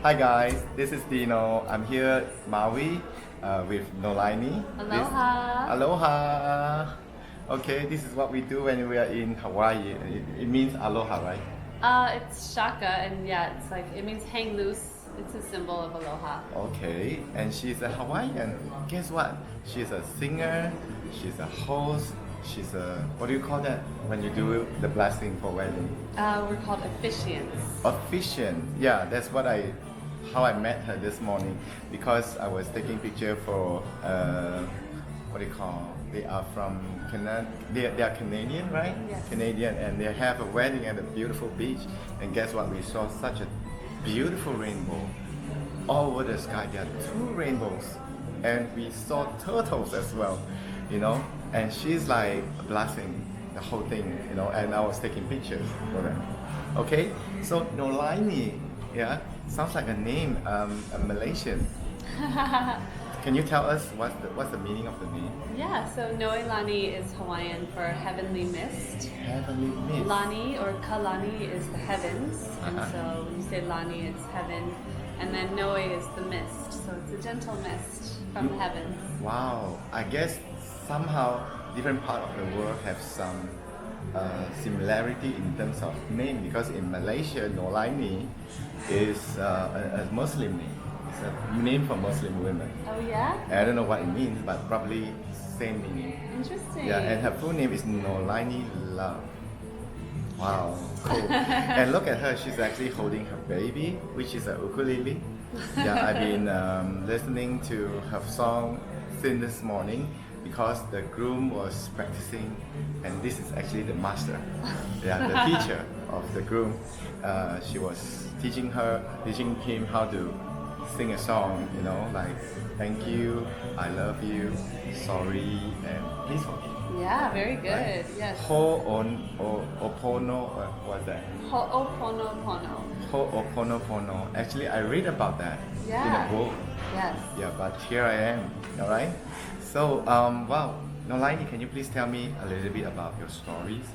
Hi guys, this is Dino. I'm here Maui with Noelaini. Aloha. Aloha. Okay, this is what we do when we are in Hawaii. It means aloha, right? It's shaka, and yeah, it's like it means hang loose. It's a symbol of aloha. Okay, and she's a Hawaiian. Guess what? She's a singer, she's a host, she's a, what do you call that when you do the blessing for wedding? We're called officiants. Officiant. Yeah, that's how I met her this morning, because I was taking picture for what do you call? They are from Canada. They are Canadian, right? Yes. Canadian, and they have a wedding at a beautiful beach. And guess what? We saw such a beautiful rainbow all over the sky. There are two rainbows, and we saw turtles as well. And she's like blessing the whole thing. And I was taking pictures for them. Okay, so Noelaini, yeah, sounds like a name, a Malaysian. Can you tell us what's the meaning of the name? Yeah, so Noelaini is Hawaiian for heavenly mist. Heavenly mist. Lani or Kalani is the heavens, and so when you say Lani, it's heaven, and then Noe is the mist, so it's a gentle mist from the heavens. Wow, I guess somehow different part of the world have some similarity in terms of name, because in Malaysia, Noelaini is a Muslim name. It's a name for Muslim women. Oh yeah? I don't know what it means, but probably same meaning. Interesting. Yeah, and her full name is Noelaini Love. Wow, cool. And look at her, she's actually holding her baby, which is a ukulele. Yeah, I've been listening to her song since this morning, because the groom was practicing, and this is actually the master, the teacher of the groom. She was teaching him how to sing a song, like thank you, I love you, sorry, and please forgive. Yeah, very good. Right? Yes. Ho'opono, what's that? Ho'oponopono. Ho'oponopono. Actually, I read about that in Yeah. a book. Yes. Yeah, but here I am. All right. So, wow, Noelaini, can you please tell me a little bit about your stories?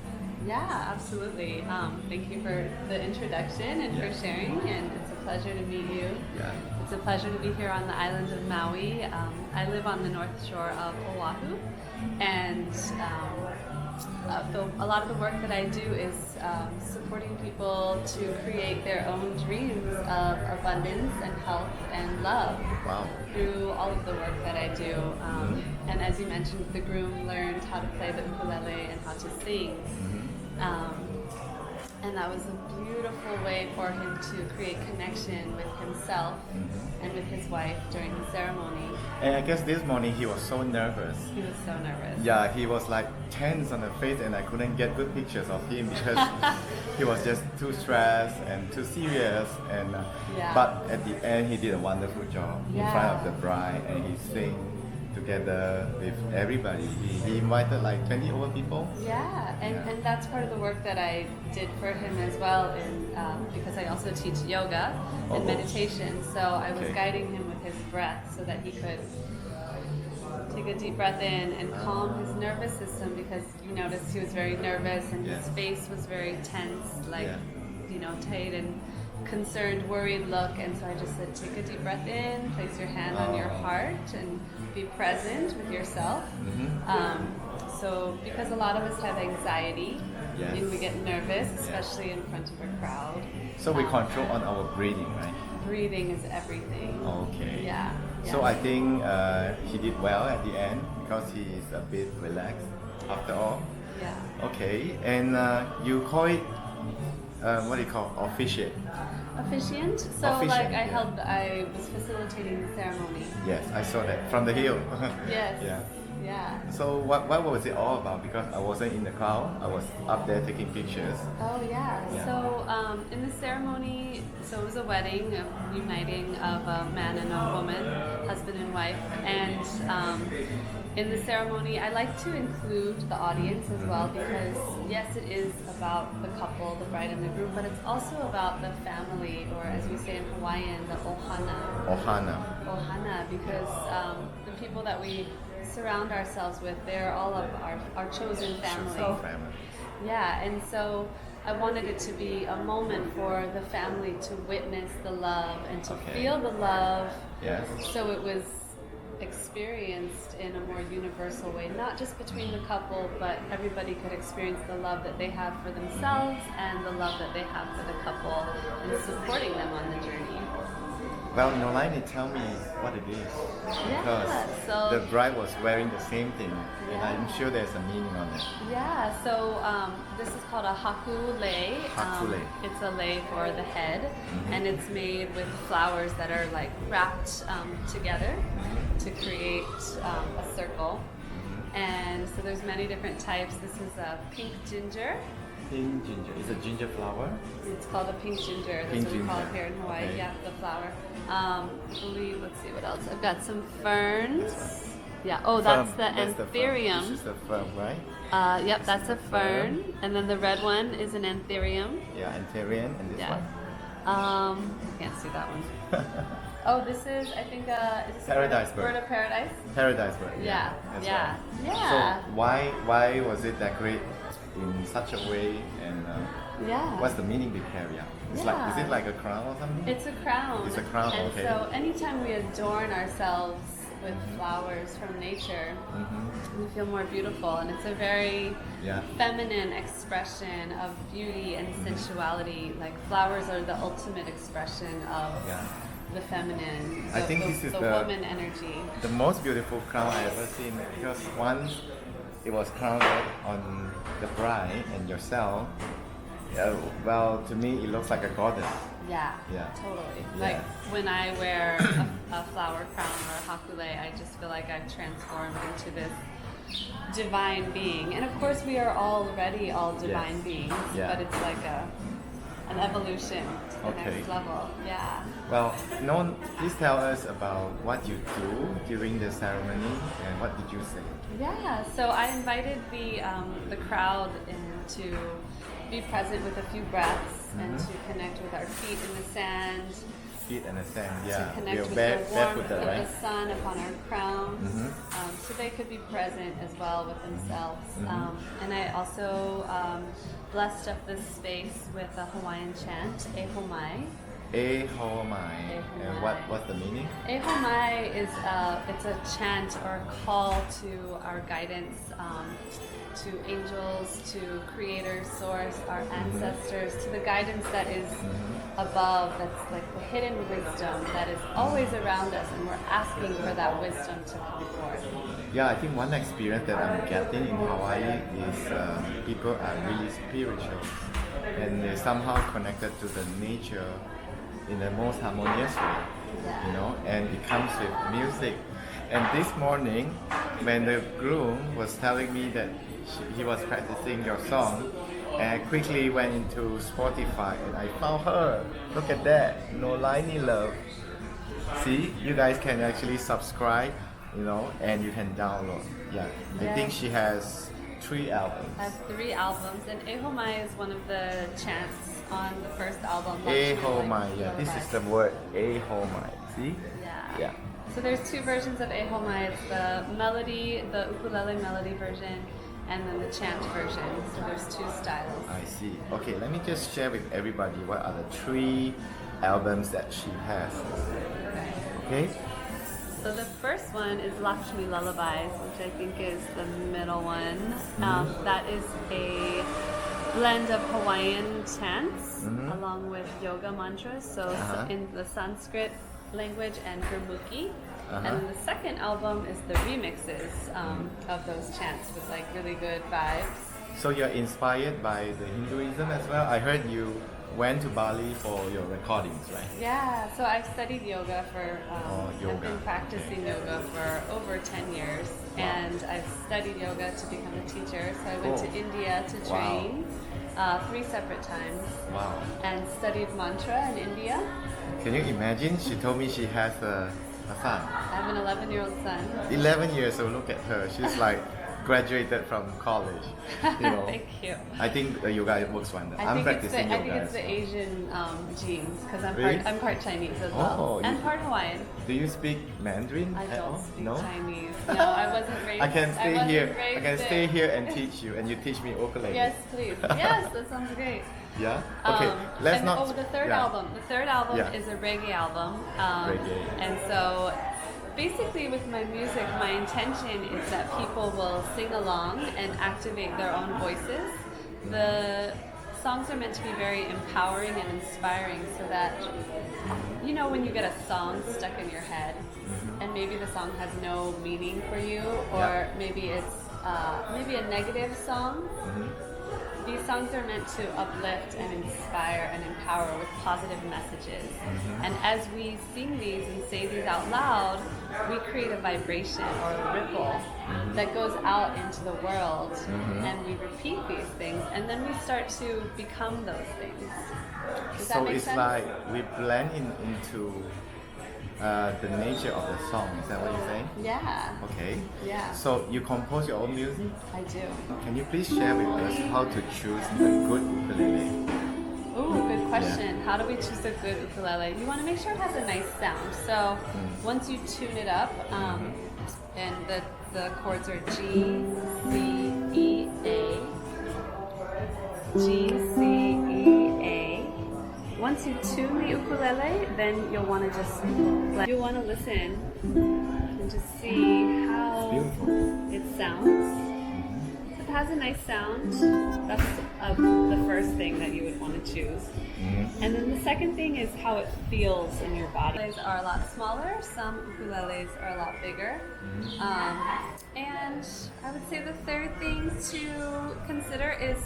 Yeah, absolutely. Thank you for the introduction and for sharing, and it's a pleasure to meet you. Yeah. It's a pleasure to be here on the island of Maui. I live on the north shore of Oahu, and a lot of the work that I do is supporting people to create their own dreams of abundance and health and love. Wow. Through all of the work that I do. And as you mentioned, the groom learned how to play the ukulele and how to sing. And that was a beautiful way for him to create connection with himself and with his wife during the ceremony. And I guess this morning he was so nervous. He was so nervous. Yeah, he was like tense on the face, and I couldn't get good pictures of him because he was just too stressed and too serious. And but at the end, he did a wonderful job in front of the bride, and he sang together with everybody. He invited like 20 over people. Yeah, and that's part of the work that I did for him as well, because I also teach yoga and meditation. So I was guiding him with his breath so that he could take a deep breath in and calm his nervous system, because you noticed he was very nervous and his face was very tense, like tight and concerned, worried look. And so I just said, take a deep breath in, place your hand on your heart, and be present with yourself. So because a lot of us have anxiety and we get nervous, especially in front of a crowd. So we control on our breathing, right? Breathing is everything. Okay. Yeah. So I think he did well at the end, because he's a bit relaxed after all. Yeah. Okay, and you call it what do you call officiate? Officiant. So Officiant, I was facilitating the ceremony. Yes, I saw that from the hill. Yes. Yeah. Yeah. So what was it all about? Because I wasn't in the crowd. I was up there taking pictures. Oh yeah. So in the ceremony, so it was a wedding, a uniting of a man and a woman, husband and wife, and in the ceremony, I like to include the audience as well, because yes, it is about the couple, the bride and the groom, but it's also about the family, or as we say in Hawaiian, the ohana. Ohana, because the people that we surround ourselves with, they're all of our chosen family. Chosen family. Yeah, and so I wanted it to be a moment for the family to witness the love and to Okay. feel the love. Yes. So it was experienced in a more universal way, not just between the couple, but everybody could experience the love that they have for themselves and the love that they have for the couple and supporting them on the journey. Well, Noelaini, tell me what it is. Because so- the bride was wearing the same thing, and Yeah. I'm sure there's a meaning on it. Yeah, so this is called a haku lei. Haku lei. It's a lei for the head, and it's made with flowers that are like wrapped together to create a circle. And so there's many different types. This is a pink ginger. Pink ginger. It's a ginger flower. It's called a pink ginger. That's Pink what we call it ginger. here in Hawaii. Okay. Yeah, the flower. I believe, let's see what else. I've got some ferns. Yeah. Oh, that's Fern. the That's the fern. anthurium. This is the fern, right? Yep, that's a fern. And then the red one is an anthurium. Yeah, Anthurian, and this Yeah. one. I can't see that one. Oh, this is, I think, is this Paradise bird bird. of paradise? Paradise bird. Yeah, that's yeah, right. yeah. So why was it decorated in such a way, and Yeah. what's the meaning behind it? It's like, is it like a crown or something? It's a crown. It's a crown, and okay. so anytime we adorn ourselves with flowers from nature, Mm-hmm. we feel more beautiful. And it's a very Yeah. feminine expression of beauty and sensuality. Like flowers are the ultimate expression of Yeah. the feminine, I think this is the the- woman energy. The most beautiful crown I ever seen, because once it was crowned on the bride and yourself. Well, to me it looks like a goddess. Yeah, Yeah. totally. Yeah. Like when I wear a flower crown or a hakule, I just feel like I've transformed into this divine being. And of course, we are already all divine Yes. beings, Yeah. but it's like an evolution to the Okay. next level. Yeah. Well, no, please tell us about what you do during the ceremony and what did you say? Yeah, so I invited the crowd in to be present with a few breaths and to connect with our feet in the sand, Feet and the sand, yeah. to connect We're with the warmth barefooted, of right? the sun upon our crowns, so they could be present as well with themselves. And I also blessed up this space with a Hawaiian chant, E Homai. E ho mai. And what's the meaning? E Homai is it's a chant or a call to our guidance, to angels, to creator, source, our ancestors, to the guidance that is above, that's like the hidden wisdom that is always around us, and we're asking for that wisdom to come forth. Yeah, I think one experience that I'm getting in Hawaii is people are really spiritual, and they're somehow connected to the nature in the most harmonious way, you know, and it comes with music. And this morning, when the groom was telling me that he was practicing your song, and I quickly went into Spotify and I found her. Look at that, Noelaini Love. See, you guys can actually subscribe, you know, and you can download. Yeah, I think she has 3 albums. I have 3 albums, and E Homai is one of the chants on the first album. E Lakshmi ho Like mai, yeah, this is the word E ho mai. See? Yeah. Yeah. So there's 2 versions of E Homai. It's the melody, the ukulele melody version, and then the chant version. So there's 2 styles. I see. Okay, let me just share with everybody what are the 3 albums that she has. Okay? So the first one is Lakshmi Lullabies, which I think is the middle one. That is a blend of Hawaiian chants along with yoga mantras, so in the Sanskrit language and Gurmukhi. And then the second album is the remixes of those chants with like really good vibes. So you're inspired by the Hinduism as well? I heard you went to Bali for your recordings, right? Yeah, so I've studied yoga for, yoga. I've been practicing yoga for over 10 years, and I've studied yoga to become a teacher. So I went to India to train 3 separate times, Wow. and studied mantra in India. Can you imagine? She told me she has a son. I have an 11-year-old son. 11 years old, look at her. She's like graduated from college. You know. Thank you. I think the yoga works wonder. I'm I think practicing yoga. it's the Asian genes, because Really? I'm part Chinese as well, Oh, and you- part Hawaiian. Do you speak Mandarin I at don't all? speak No? Chinese. No, I wasn't raised. I can stay wasn't here. I raised can there. stay here and teach you, and you teach me ukulele. Yes, please. Yes, that sounds great. Yeah. Okay. Let's and, not. Oh, the third yeah. album. The third album Yeah. is a reggae album. Reggae. And so, basically, with my music, my intention is that people will sing along and activate their own voices. The songs are meant to be very empowering and inspiring, so that you know when you get a song stuck in your head, and maybe the song has no meaning for you, or maybe it's maybe a negative song. These songs are meant to uplift and inspire and empower with positive messages. And as we sing these and say these out loud, we create a vibration or a ripple that goes out into the world, and we repeat these things, and then we start to become those things. Does that So make it's sense? like we blend into the nature of the song. Is that what you're saying? Yeah, Okay. yeah, So you compose your own music. I do. Can you please share with us how to choose a good ukulele? Ooh, good question. How do we choose a good ukulele? You want to make sure it has a nice sound. So once you tune it up, and the chords are G, C, E, A, G, C, E, A. Once you tune the ukulele, then you'll want to listen and just see how Beautiful. it sounds. If it has a nice sound, that's the first thing that you would want to choose. And then the second thing is how it feels in your body. Ukuleles are a lot smaller, some ukuleles are a lot bigger. And I would say the third thing to consider is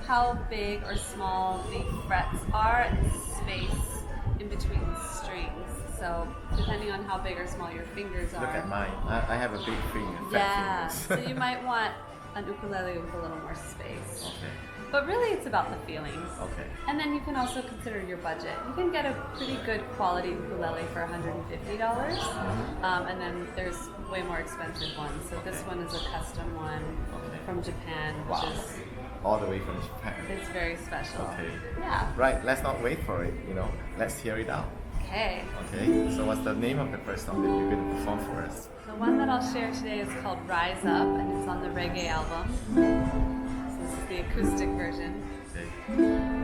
how big or small the frets are and the space in between the strings. So depending on how big or small your fingers are. Look at mine. I have a big finger. Yeah, Fat so fingers. you might want an ukulele with a little more space. Okay. But really it's about the feeling. Okay. And then you can also consider your budget. You can get a pretty good quality ukulele for $150. And then there's way more expensive ones. So this one is a custom one from Japan, which Wow. is All the way from Japan. it's very special. Okay. Yeah. Right. Let's not wait for it. Let's hear it out. Okay. Okay. So what's the name of the first song that you're going to perform for us? The one that I'll share today is called Rise Up, and it's on the reggae album. So this is the acoustic version. Okay.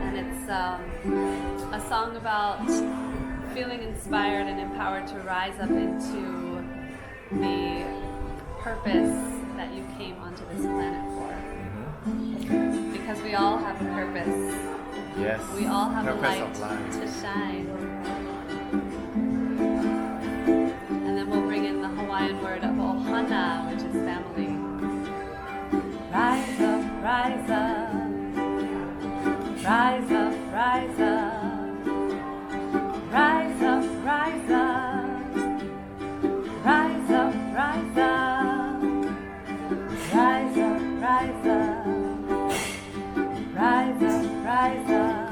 And it's a song about feeling inspired and empowered to rise up into the purpose that you came onto this planet for. Because we all have a purpose. Yes. We all have a Purpose light of life. to shine. And then we'll bring in the Hawaiian word of ohana, which is family. Rise up, rise up. Rise up, rise up. Rise up, rise up. Rise up, rise up. Rise up, rise up. Rise up, rise up.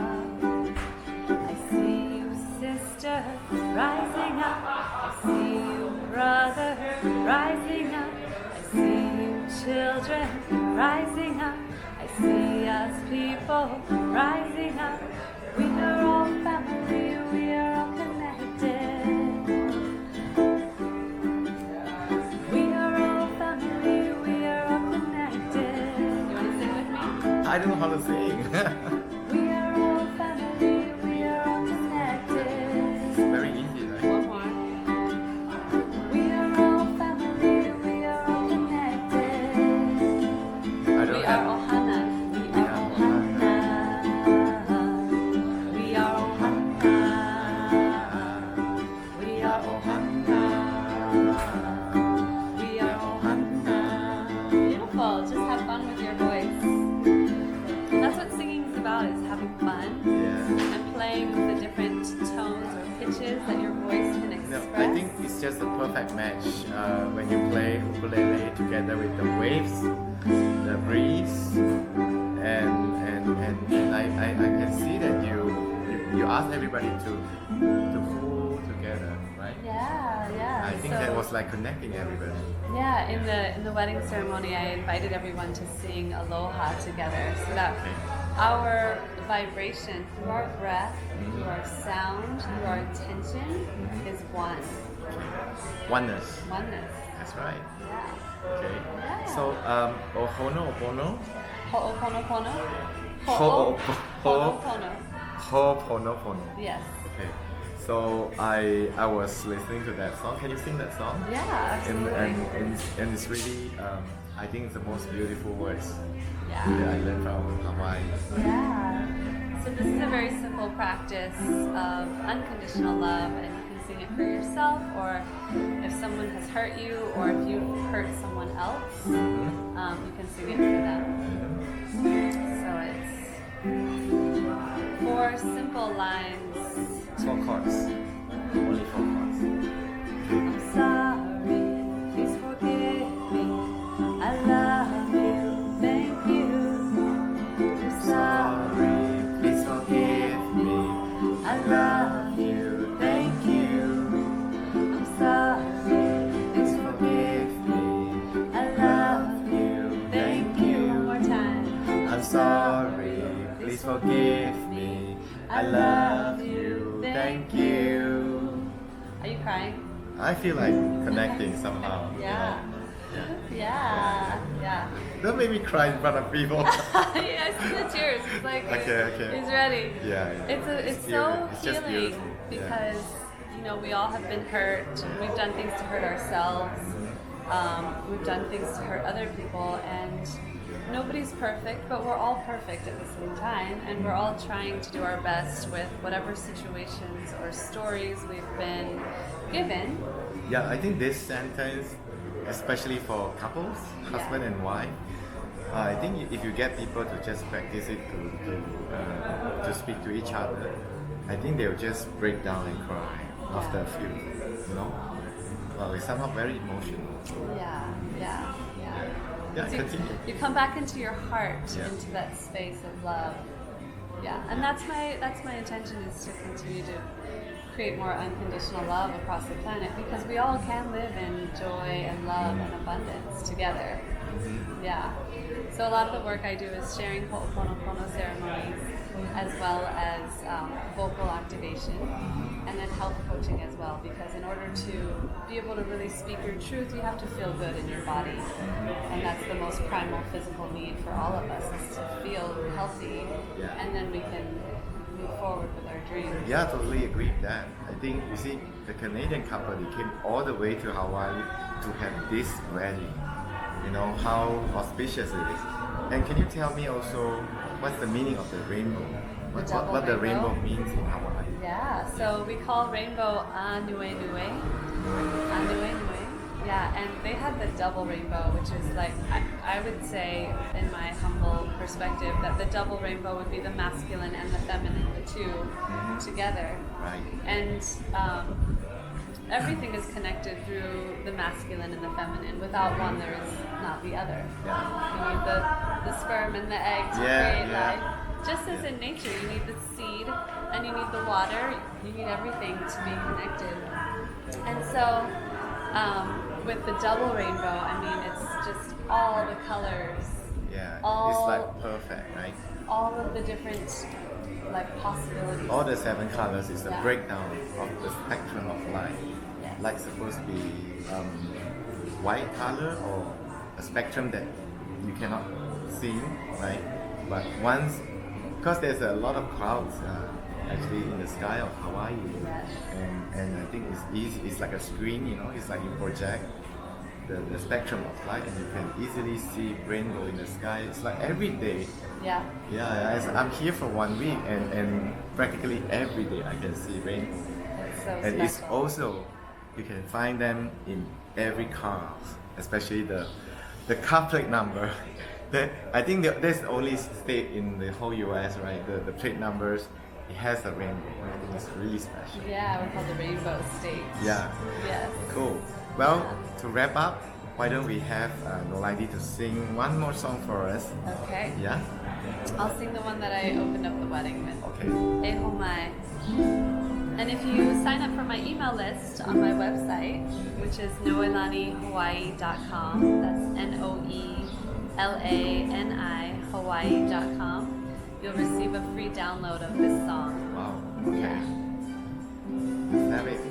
I see you, sister, rising up. I see you, brother, rising up. I see you, children, rising up. I see us people rising up. We are all family, we are all connected. We are all family, we are all connected. You want to sing with me? I don't know how to sing. We are all family, we are all connected. It's very easy, right? One more. We are all family, we are all connected. I don't We are have. ohana. We are ohana. We are ohana. We are ohana. We are ohana. Beautiful. Just have fun with your voice. That's what singing is about, is having fun Yeah. and playing with the different tones or pitches that your voice can No, express. I think it's just a perfect match when you play ukulele together with the waves, the breeze, and I can see that you ask everybody to pull together, right? Yeah. I think So- that was like connecting everybody. Yeah, in the wedding ceremony, I invited everyone to sing Aloha together, so that Okay. our vibration through our breath, through our sound, through our intention is one. Oneness. Oneness. That's right. Yeah. Okay. Yeah. So, Ohonopono, Ho'oponopono. Ho'opono. Ho'oponopono. Yes. Okay. So I was listening to that song. Can you sing that song? Yeah, absolutely. And it's really I think it's the most beautiful words Yeah. that I learned from Hawaii. Yeah. So this is a very simple practice of unconditional love, and you can sing it for yourself, or if someone has hurt you, or if you hurt someone else, you can sing it for them. So it's 4 simple lines. 4 chords. Only 4 chords. I'm sorry, please forgive me. I love you, thank you. I'm sorry, Please forgive me. I love you, thank you. I'm sorry, please forgive me. I love you, thank you. One more time. I'm sorry, please forgive me. I love you, thank you. Are you crying? I feel like connecting somehow. Yeah. Yeah. Don't make me cry in front of people. Yeah, I see the tears. It's like Okay. he's ready. Yeah. It's so It's just healing beautiful. because we all have been hurt. We've done things to hurt ourselves. We've done things to hurt other people, and nobody's perfect, but we're all perfect at the same time, and we're all trying to do our best with whatever situations or stories we've been given. Yeah, I think this sentence, especially for couples, husband and wife, I think if you get people to just practice it to speak to each other, I think they'll just break down and cry after a few, Well, it's somehow very emotional. Yeah. Yeah, So continue. you come back into your heart, Yeah. into that space of love. Yeah, and that's my intention, is to continue to create more unconditional love across the planet, because we all can live in joy and love and abundance together. Yeah. So a lot of the work I do is sharing Ho'oponopono ceremonies, as well as vocal activation, and then health coaching as well, because in order to be able to really speak your truth, you have to feel good in your body, and that's the most primal physical need for all of us, is to feel healthy, and then we can move forward with our dreams. Yeah, totally agree with that. I think, you see, the Canadian couple, they came all the way to Hawaii to have this wedding. How auspicious it is. And can you tell me also what's the meaning of the rainbow? What the rainbow means in Hawaii? Yeah, so we call rainbow Anuenue. Anuenue. Yeah, and they had the double rainbow, which is like, I would say, in my humble perspective, that the double rainbow would be the masculine and the feminine, the two together. Right. And everything is connected through the masculine and the feminine. Without one, there is not the other. Yeah. You need the sperm and the egg to create life. Just as in nature, you need the seed and you need the water. You need everything to be connected. And so, with the double rainbow, it's just all the colors. Yeah, All- it's like perfect, right? All of the different possibilities. All the 7 colors is a Yeah. breakdown of the spectrum of light. Yes. Like supposed to be white color, or a spectrum that you cannot see, right? But once, because there's a lot of clouds actually in the sky of Hawaii, Yes. and I think it's easy. It's like a screen, it's like you project the spectrum of light, and you can easily see rainbow in the sky. It's like every day. Yeah. Yeah, I'm here for 1 week, and practically every day I can see rainbow. It's so And it's special. also, you can find them in every car, especially the car plate number. I think there's the only state in the whole US, right? The plate numbers, it has a rainbow. I think it's really special. Yeah, we're called the Rainbow State. Yeah. Yes. Cool. Well, to wrap up, why don't we have Noelaini to sing one more song for us? Okay. Yeah? I'll sing the one that I opened up the wedding with. Okay. Eho mai. And if you sign up for my email list on my website, which is noelanihawaii.com, that's NOELANI Hawaii.com, you'll receive a free download of this song. Wow. Okay. Let's have it.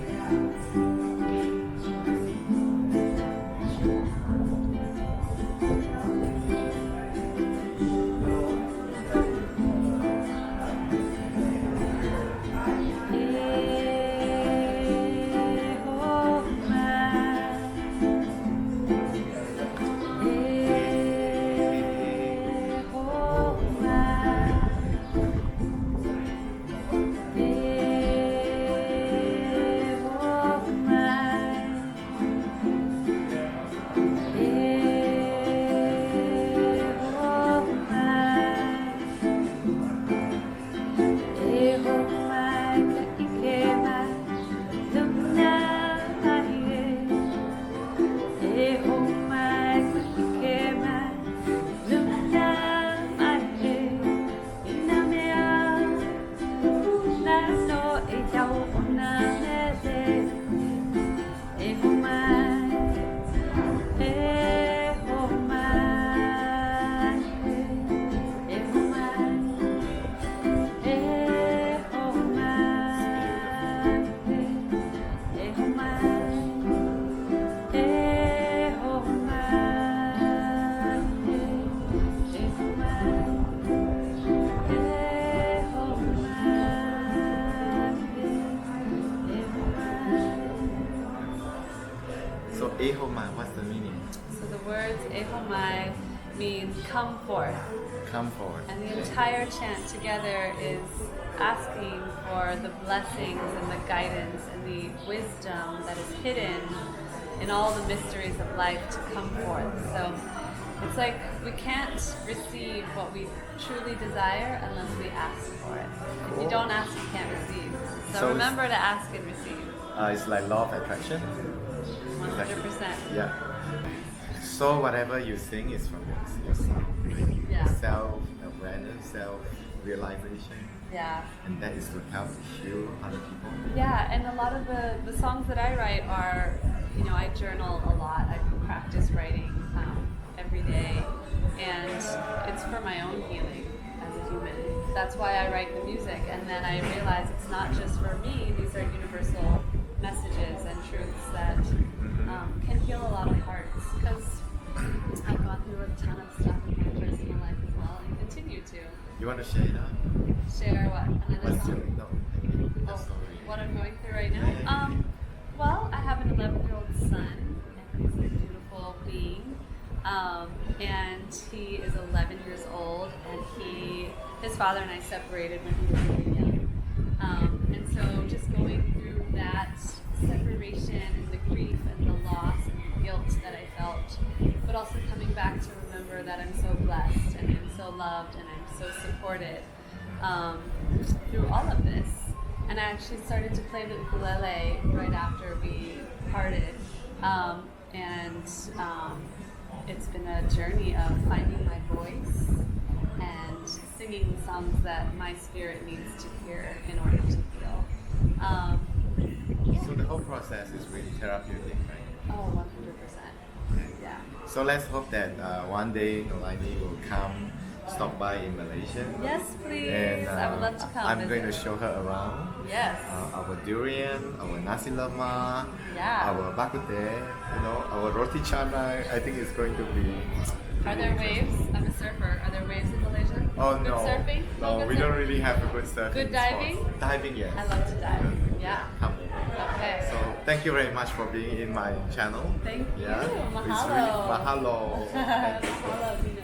So ehoma, what's the meaning? So the words ehomai means come forth. Come forward. And the entire chant together is asking for the blessings and the guidance and the wisdom that is hidden in all the mysteries of life to come forth. So it's like we can't receive what we truly desire unless we ask for it. If you don't ask, you can't receive. So remember to ask and receive. It's like law of attraction. 100%. Yeah. So whatever you sing is from yourself. Yeah. Self-awareness, self-realization. Yeah. And that is to help heal other people. Yeah, and a lot of the songs that I write are, I journal a lot. I practice writing every day. And it's for my own healing as a human. That's why I write the music. And then I realize it's not just for me. These are universal messages and truths that can heal a lot of hearts. Because I've gone through a ton of stuff in my personal life as well and continue to. You want to share that? Share what? Another What's song? your, What I'm going through right now? Well, I have an 11-year-old son, and he's a beautiful being. And he is 11 years old, and his father and I separated when he was really young. And so just going through that separation and the grief and the loss and the guilt that I felt, but also coming back to remember that I'm so blessed and I'm so loved and I'm so supported through all of this. And I actually started to play the ukulele right after we parted. It's been a journey of finding my voice and singing songs that my spirit needs to hear in order to heal. So the whole process is really therapeutic, right? Oh, 100%. Yeah. So let's hope that one day Noelaini will come, stop by in Malaysia. Yes, please. And I would love to come. I'm going to show her around. Yes. Our durian, our nasi lemak, Yeah. our bak kut teh, our roti canai. I think it's going to be. Are there waves? I'm a surfer. Are there waves in Malaysia? Oh Good no. surfing? No, good we don't surfing? really have a good surfing. Good diving? Spot. Diving, yes. I love to dive. Yeah. Come. Okay. So thank you very much for being in my channel. Thank you. Yeah. It's Mahalo. really, mahalo. Thank you. Mahalo, Dino.